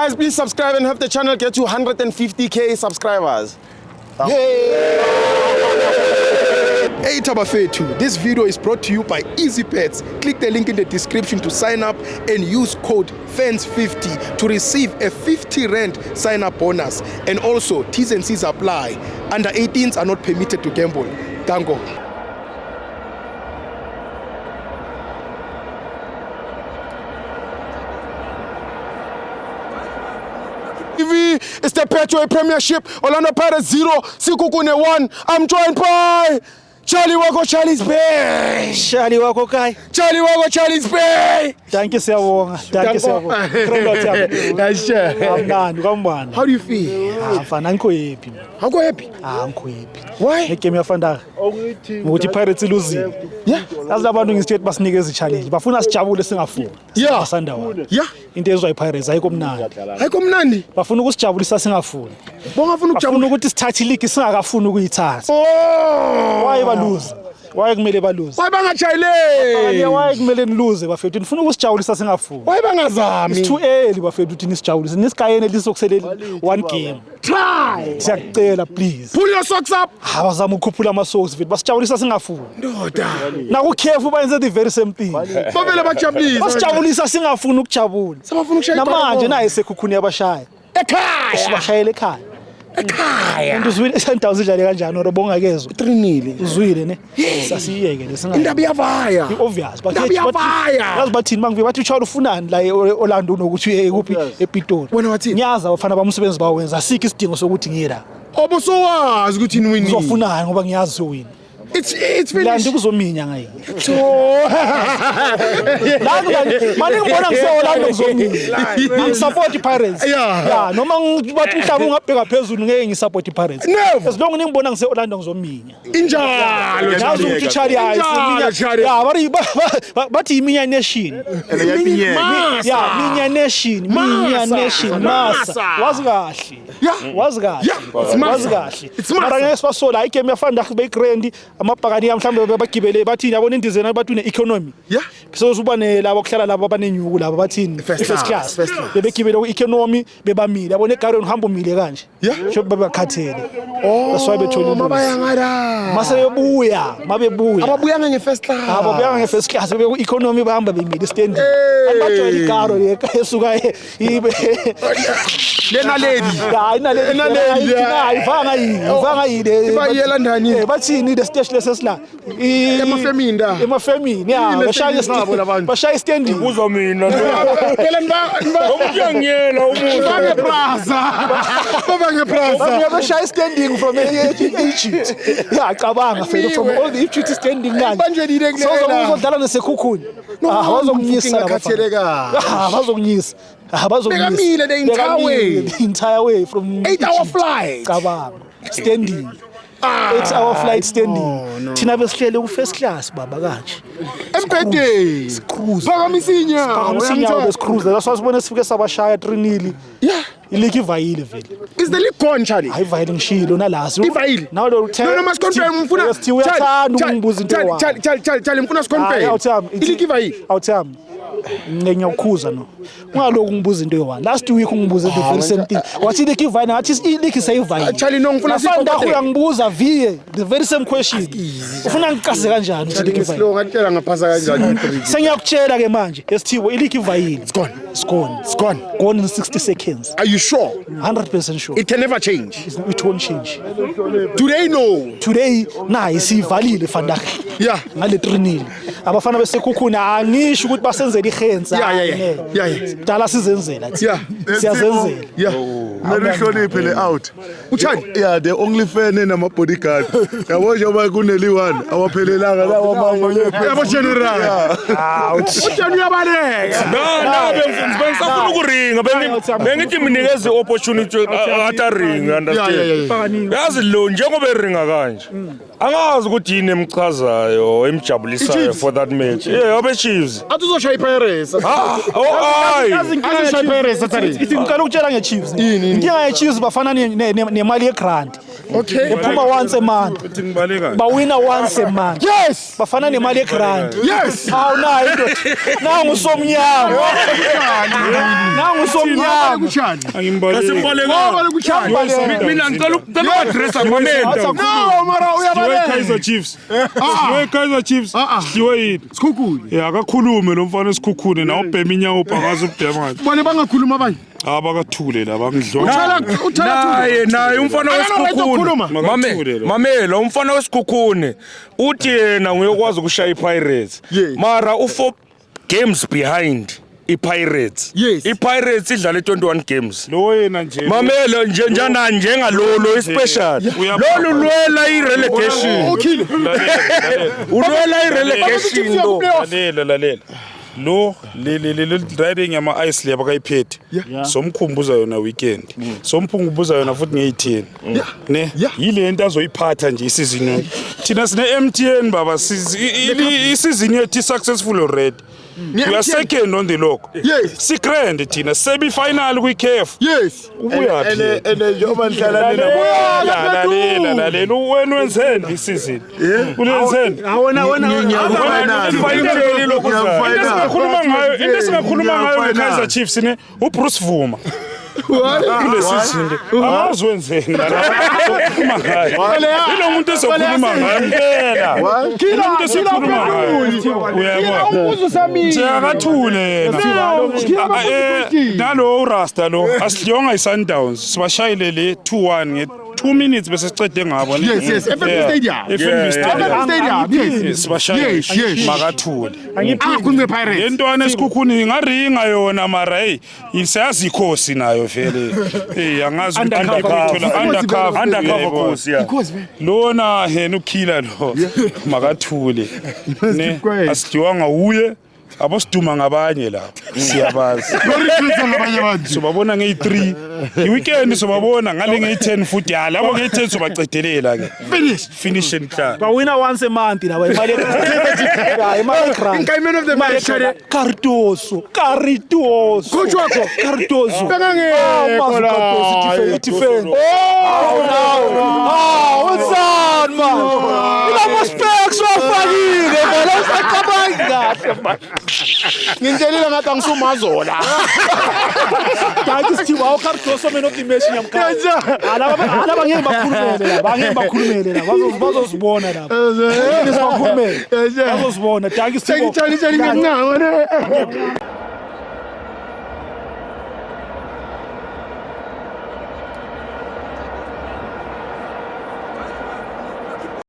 Guys, please subscribe and help the channel get to 150k subscribers. Hey Tabafetu, this video is brought to you by EasyPets. Click the link in the description to sign up and use code FANS50 to receive a 50 Rand sign up bonus. And also, T's and C's apply. Under 18s are not permitted to gamble. Tango. It's the Petro Premiership. Orlando Pirates 0, Sikukune 1. I'm joined by Charlie Wako, Charlie's Bay. Charlie wako kai. Charlie Wako, Charlie's Bay. Thank you siyabonga. Thank you siyabonga. Nice share. Amnandi kwambana. How do you feel? Mfana ngikho happy. How go happy? Ngikho happy. Why? Ngegame yafanda. Ngokuthi Pirates iluzile. Yeah. Yazi labantu ngistate basinikeza i-challenge. Bafuna sijabule singafuni. Yeah. Sandawana. Yeah. Into ezwa iPirates ayikho mnandi. Ayikho mnandi. Bafuna ukusijabulisa singafuni. Bongafuna ukujabula. Bafuna ukuthi sithathe league singakafuni ukuyithatha. Oh. Why balose? Why kumele balose? Why bangajayeleli? Why kumele niluze bafethu? Nifuna ukusijabulisa singafuni. Why bangazami? It's too early bafethu ukuthi nisijabulise. Nisikayene lisokuselela one game. Try. Siyacela please. Pull your socks up. Abazama ukukhuphula ama-socks bethu basijabulisa singafuni. Ndoda. Nakukhefu bayenze the very same thing. Bavele bajabulisa. Basijabulisa singafuni ukujabula. Sabafuna ukushaya Namanje naye sekhukhuni yabashaya. ekhaya. Sibashayela ekhaya. Ekhaya. Umuntu uzwile Sundowns ijale kanjani oro bongakezwe. Trinile. Uzwile ne? Sasiyeke lesinga. Indaba iyavaya. Obvious but Indaba iyavaya. yazi bathini mangivike bathi uCharles ufunani la eOrlando nokuthi ekuphi ePitori. Wena wathini? Nyaza abafana bamsebenzi bawenza asikho isidingo sokuthi ngiyela. Obusowazi ukuthi ni wini. Uzofunani ngoba ngiyazi sowini. It's Landi finished. kuzominya ngayi. Manje ngibona ngiseOrlando kuzominya. Ngisupport iPirates. Yeah. Noma bathi mhlawumbe ungabheka phezulu ngeke ngisupport iPirates. Never. As long ngibona ngiseOrlando ngizominya. Injalo. Yazi ukuthi Charlie ayisinya. Ya bathi iminya nation. Minya nation, minya nation masa. Wazi kahle. Wazi kahle. Wazi kahle. Mara ngesibasola igame yafanda be grand amabhakani mhlawumbe bagibele bathini yabona indizena bathi une economy. Yeah. So ubane labo kuhlala labo abanenyuku labo bathini first class. Bebegibele ku-economy bebamile yabona egareni uhamba umile kanje. Sho babakhathele. That's why bethola Mabaya ngada. mase bebuya mabebuya Ababuya nge-first class. ababuya nge-first class bebe ku-economy bahamba bemile standing abajwayela igaro esuka Lena lady. ivanga yini Ibayela ndani? bathini the stage lesesla Emafeminda. emafemini ya bashaya standing Uzwa mina Phela ngiyangiyela umuntu Banga praza. Banga praza. bashaya standing from Egypt cabanga from all the Egypt standing manje Banjelile kulela. uzodlala nesekhukhuni bazongiyisa ngakhatheleka. bazongiyisa Bekamile the entire way. the entire way from 8-hour Egypt. flight. Cabanga standing 8-hour flight standing thina besihlele ku first class baba kanje Empede. cruise Phakamisinya. Phakamisinya besicruise that's why sibone sifike sabashaya 3-0 Yeah. ilike ivayile vele Is the league gone, Charlie? ayivayile ngishilo nalasi Ivayile. now lo No, must confirm mfuna. uyathanda ukungibuza into ewa Charlie mfuna sikonfirm. Ilike ivayile. awuthami ngiyakukhuza no ungaloku ngibuza into ewa last week ungibuza the very same thing wathi ilike ivayile ngathi ilike sayivayile Charlie no ngifuna Nafanda sikonfirm. uyangibuza vie the very same question ufuna ngicase kanjani ukuthi ilike ivayile Slow ngatshela ngaphasa kanjani. sengiyakutshela ke manje esithibo ilike ivayile It's gone. it's gone It's gone. gone in 60 seconds Are you sure? 100% sure It can never change. it won't change Do they know? today nayi sivalile fandaka Yeah. ngale 3-0 abafana besekhukhuni angisho ukuthi basenzele ihensa Yeah. dala sizenzela Yeah. siyazenzela Yeah. Mele uhloniphe le out Uchani? yeah the only fan enama bodyguard yabo njengoba kuneli one awaphelelanga lawa amanye Yabo general. Uchani uyabaleka. bengisafuna ukuringa bengithi mnikeze opportunity ataringa understand yazi lo njengoba eringa kanje angazi ukuthi yini emchazayo emjabulisayo for that match abe Chiefs Atuzoshaya iPirates. hayi Azoshaya iPirates Saturday. ithi ngicela ukutshela ngeChiefs inkinga yeChiefs bafana nemali yegrant Okay. Ephuma once a month. Uthi ngibaleka. Bawina once a month. Yes. Bafana nemali egrand. Yes. Awu nayo into. Nangu somnyama. Nangu somnyama. Angimbaleki. Mina ngicela uku-addressa mamela. No, mara uyabaleka. Kaizer Chiefs. Siwe Kaizer Chiefs. Siwe yini? Sikhukhune. Yeah, akakhulume lo mfana esikhukhune nawo ubhema inyawo phakazi ubhema. Bona bangakhuluma abanye. Abakathule la bangidlonga. Naye umfana wesikhukhune. Mamela umfana wesikhukhune uthi yena nguyokwazi ukushaya iPirates. Mara u4 games behind iPirates. iPirates idlala 21 games. Lo yena nje. Mamela njengalolo especial. Lolu lwela irelegation. Ulwela irelegation lo. Lalela. Lo riding yama ice le bakayiphethe somkhumbuza yona weekend somphungubuza yona futhi nge18 ne yile nto azoyiphatha nje isizini thina sine MTN baba isizini yethu successful already. We are second on the log. Yes. Sikrende thina semi final kwi CAF. Yes. Ubuyathi. Njengoba nihlala Lalela wena wenzeni isizini. Ulenzeni? Awona Into singakhuluma ngayo ngeKaizer Chiefs ne uBruce Vuma. Kulesizini awazwenzeni la ngayo. Lo muntu ezokhuluma ngayo impela. Lo muntu ezokhuluma ngayo. Uyabona. Akathule yena. Nalo uRasta lo asidlonga iSundowns sibashayile le 2-1 nge 2 minutes bese sicede ngabo ne. Yes. FNB Stadium. Yes. Sibashayile makathule. Kunge Pirates. Lentwana esikhukhuni ngaringa yona mara hey isazi ikhosi nayo vele. Hey angazi undercover khosi ya. Lona yena ukhila lo makathule. Ne asidliwanga uye abosiduma ngabanye la siyabazi sobabona nge3 iweekend sobabona ngale nge10 futhi labo nge10 sobacedelela ke finish and clear bawina once a month laba imali egrand. Incoming of the match. Cardoso. Coach wakho Cardoso. Bengangeke. Defend. What's on man? Ila specs wafakile bona usacabanga kahle. Ngintelela ngathi angisumazola. Kanti sithi wawo Cardoso man of the match yamkhaya. Alaba ngeke bakhulumele la. Bazozibona la. Bazozibona. Danke sithi. Ngicela ngicela ngicela.